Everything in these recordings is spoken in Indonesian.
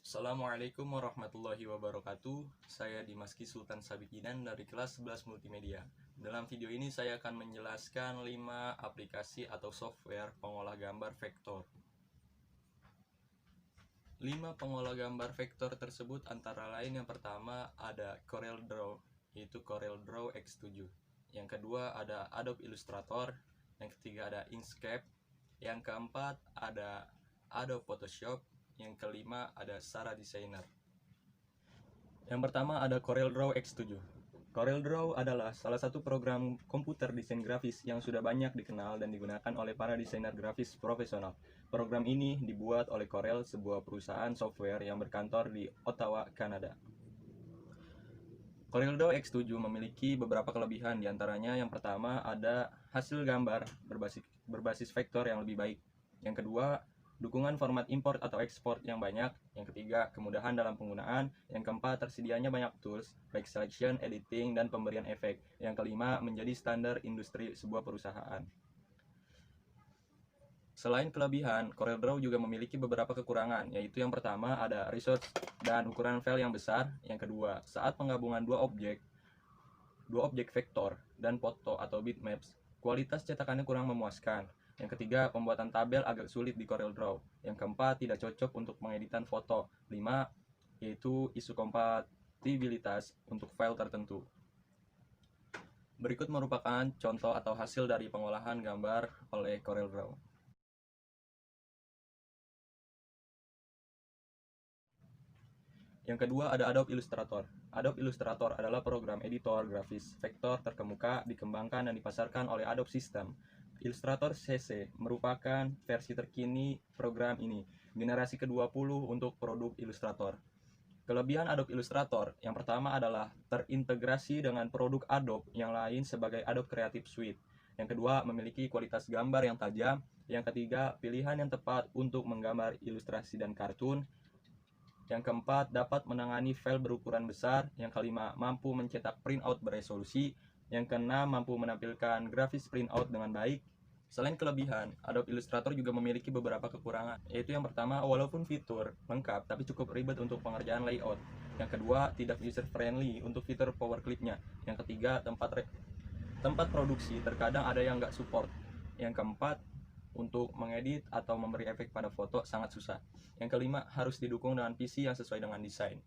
Assalamualaikum warahmatullahi wabarakatuh. Saya Dimaski Sultan Sabikinan dari kelas 11 Multimedia. Dalam video ini saya akan menjelaskan 5 aplikasi atau software pengolah gambar vektor. 5 pengolah gambar vektor tersebut antara lain yang pertama ada CorelDRAW, yaitu CorelDRAW X7. Yang kedua ada Adobe Illustrator. Yang ketiga ada Inkscape. Yang keempat ada Adobe Photoshop. Yang kelima ada Sara Designer. Yang pertama ada CorelDRAW X7. CorelDRAW adalah salah satu program komputer desain grafis yang sudah banyak dikenal dan digunakan oleh para desainer grafis profesional. Program ini dibuat oleh Corel, sebuah perusahaan software yang berkantor di Ottawa, Kanada. CorelDRAW X7 memiliki beberapa kelebihan, diantaranya yang pertama ada hasil gambar berbasis vektor yang lebih baik. Yang kedua, dukungan format import atau ekspor yang banyak. Yang ketiga, kemudahan dalam penggunaan. Yang keempat, tersedianya banyak tools, baik selection, editing, dan pemberian efek. Yang kelima, menjadi standar industri sebuah perusahaan. Selain kelebihan, CorelDRAW juga memiliki beberapa kekurangan, yaitu yang pertama ada resource dan ukuran file yang besar. Yang kedua, saat penggabungan dua objek vektor dan foto atau bitmaps, kualitas cetakannya kurang memuaskan. Yang ketiga, pembuatan tabel agak sulit di CorelDRAW. Yang keempat, tidak cocok untuk pengeditan foto. 5, yaitu isu kompatibilitas untuk file tertentu. Berikut merupakan contoh atau hasil dari pengolahan gambar oleh CorelDRAW. Yang kedua ada Adobe Illustrator. Adobe Illustrator adalah program editor grafis vektor terkemuka, dikembangkan dan dipasarkan oleh Adobe System. Illustrator CC merupakan versi terkini program ini, generasi ke-20 untuk produk Illustrator. Kelebihan Adobe Illustrator yang pertama adalah terintegrasi dengan produk Adobe yang lain sebagai Adobe Creative Suite. Yang kedua, memiliki kualitas gambar yang tajam. Yang ketiga, pilihan yang tepat untuk menggambar ilustrasi dan kartun. Yang keempat, dapat menangani file berukuran besar. Yang kelima, mampu mencetak printout beresolusi. Yang keenam, mampu menampilkan grafis printout dengan baik. Selain kelebihan, Adobe Illustrator juga memiliki beberapa kekurangan, yaitu yang pertama, walaupun fitur lengkap tapi cukup ribet untuk pengerjaan layout. Yang kedua, tidak user friendly untuk fitur power clip-nya. Yang ketiga, tempat produksi terkadang ada yang nggak support. Yang keempat, untuk mengedit atau memberi efek pada foto sangat susah. Yang kelima, harus didukung dengan PC yang sesuai dengan desain.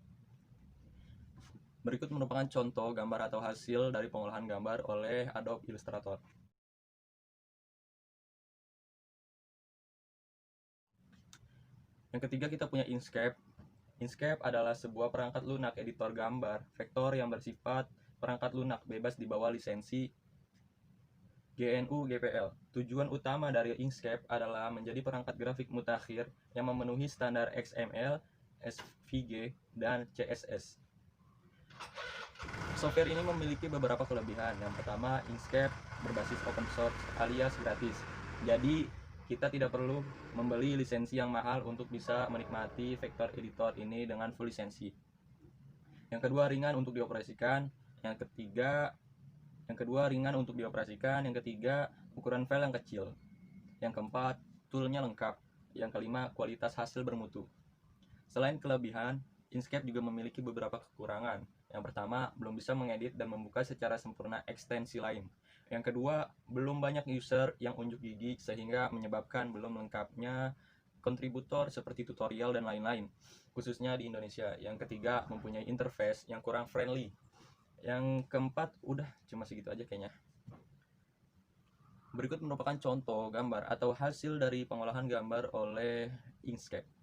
Berikut merupakan contoh gambar atau hasil dari pengolahan gambar oleh Adobe Illustrator. Yang ketiga, kita punya Inkscape. Inkscape adalah sebuah perangkat lunak editor gambar vektor yang bersifat perangkat lunak bebas di bawah lisensi GNU GPL. Tujuan utama dari Inkscape adalah menjadi perangkat grafik mutakhir yang memenuhi standar XML, SVG, dan CSS. Software ini memiliki beberapa kelebihan. Yang pertama, Inkscape berbasis open source alias gratis. Jadi, kita tidak perlu membeli lisensi yang mahal untuk bisa menikmati vektor editor ini dengan full lisensi. Yang kedua, ringan untuk dioperasikan. Yang kedua, ringan untuk dioperasikan. Yang ketiga, ukuran file yang kecil. Yang keempat, toolnya lengkap. Yang kelima, kualitas hasil bermutu. Selain kelebihan, Inkscape juga memiliki beberapa kekurangan. Yang pertama, belum bisa mengedit dan membuka secara sempurna ekstensi lain. Yang kedua, belum banyak user yang unjuk gigi sehingga menyebabkan belum lengkapnya kontributor seperti tutorial dan lain-lain, khususnya di Indonesia. Yang ketiga, mempunyai interface yang kurang friendly. Yang keempat, udah cuma segitu aja kayaknya. Berikut merupakan contoh gambar atau hasil dari pengolahan gambar oleh Inkscape.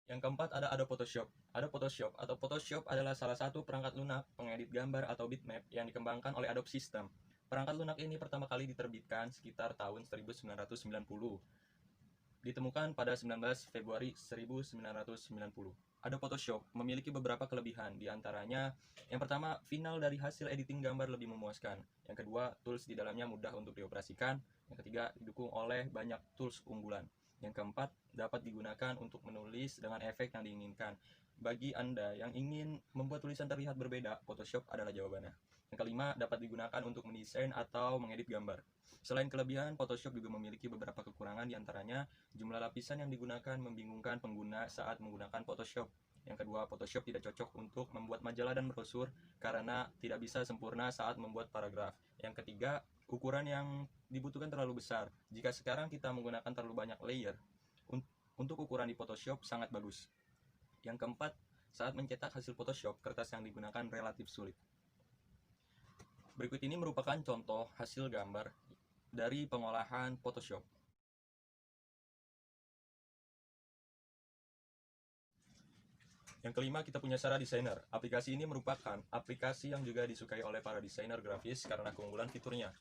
Yang keempat ada Adobe Photoshop. Adobe Photoshop atau Photoshop adalah salah satu perangkat lunak pengedit gambar atau bitmap yang dikembangkan oleh Adobe System. Perangkat lunak ini pertama kali diterbitkan sekitar tahun 1990. Ditemukan pada 19 Februari 1990. Adobe Photoshop memiliki beberapa kelebihan, diantaranya yang pertama, final dari hasil editing gambar lebih memuaskan. Yang kedua, tools di dalamnya mudah untuk dioperasikan. Yang ketiga, didukung oleh banyak tools unggulan. Yang keempat, dapat digunakan untuk menulis dengan efek yang diinginkan. Bagi Anda yang ingin membuat tulisan terlihat berbeda, Photoshop adalah jawabannya. Yang kelima, dapat digunakan untuk mendesain atau mengedit gambar. Selain kelebihan, Photoshop juga memiliki beberapa kekurangan, diantaranya jumlah lapisan yang digunakan membingungkan pengguna saat menggunakan Photoshop. Yang kedua, Photoshop tidak cocok untuk membuat majalah dan brosur karena tidak bisa sempurna saat membuat paragraf. Yang ketiga, ukuran yang dibutuhkan terlalu besar. Jika sekarang kita menggunakan terlalu banyak layer, untuk ukuran di Photoshop sangat bagus. Yang keempat, saat mencetak hasil Photoshop, kertas yang digunakan relatif sulit. Berikut ini merupakan contoh hasil gambar dari pengolahan Photoshop. Yang kelima, kita punya Sara Designer. Aplikasi ini merupakan aplikasi yang juga disukai oleh para desainer grafis karena keunggulan fiturnya.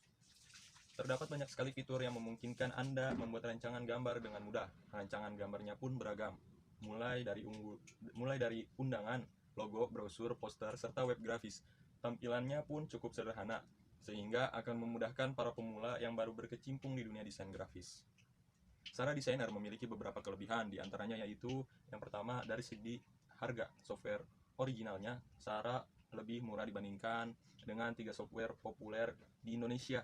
Terdapat banyak sekali fitur yang memungkinkan Anda membuat rancangan gambar dengan mudah. Rancangan gambarnya pun beragam, mulai dari undangan, logo, brosur, poster, serta web grafis. Tampilannya pun cukup sederhana, sehingga akan memudahkan para pemula yang baru berkecimpung di dunia desain grafis. Sara Designer memiliki beberapa kelebihan, diantaranya yaitu yang pertama dari segi harga. Software originalnya Sara lebih murah dibandingkan dengan 3 software populer di Indonesia.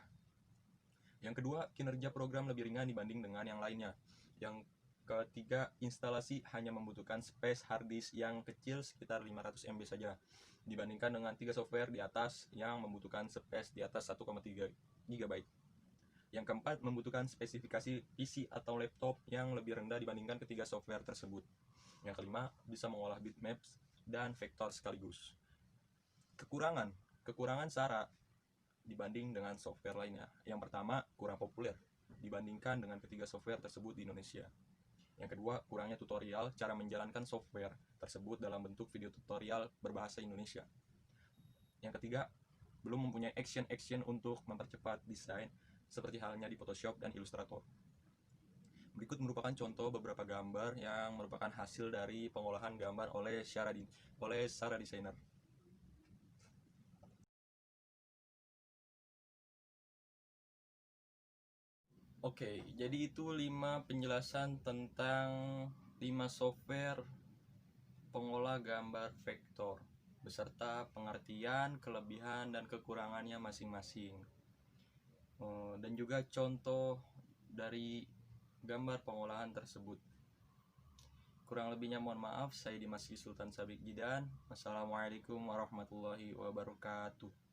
Yang kedua, kinerja program lebih ringan dibanding dengan yang lainnya. Yang ketiga, instalasi hanya membutuhkan space hard disk yang kecil sekitar 500 MB saja, dibandingkan dengan 3 software di atas yang membutuhkan space di atas 1,3 GB. Yang keempat, membutuhkan spesifikasi PC atau laptop yang lebih rendah dibandingkan ketiga software tersebut. Yang kelima, bisa mengolah bitmaps dan vektor sekaligus. Kekurangan Sara dibanding dengan software lainnya. Yang pertama, kurang populer dibandingkan dengan ketiga software tersebut di Indonesia. Yang kedua, kurangnya tutorial cara menjalankan software tersebut dalam bentuk video tutorial berbahasa Indonesia. Yang ketiga, belum mempunyai action untuk mempercepat desain seperti halnya di Photoshop dan Illustrator. Berikut merupakan contoh beberapa gambar yang merupakan hasil dari pengolahan gambar oleh Sara Designer. Oke, jadi itu 5 penjelasan tentang 5 software pengolah gambar vektor beserta pengertian, kelebihan, dan kekurangannya masing-masing. Dan juga contoh dari gambar pengolahan tersebut. Kurang lebihnya mohon maaf, saya Dimas Sultan Sabik Jidan. Wassalamualaikum warahmatullahi wabarakatuh.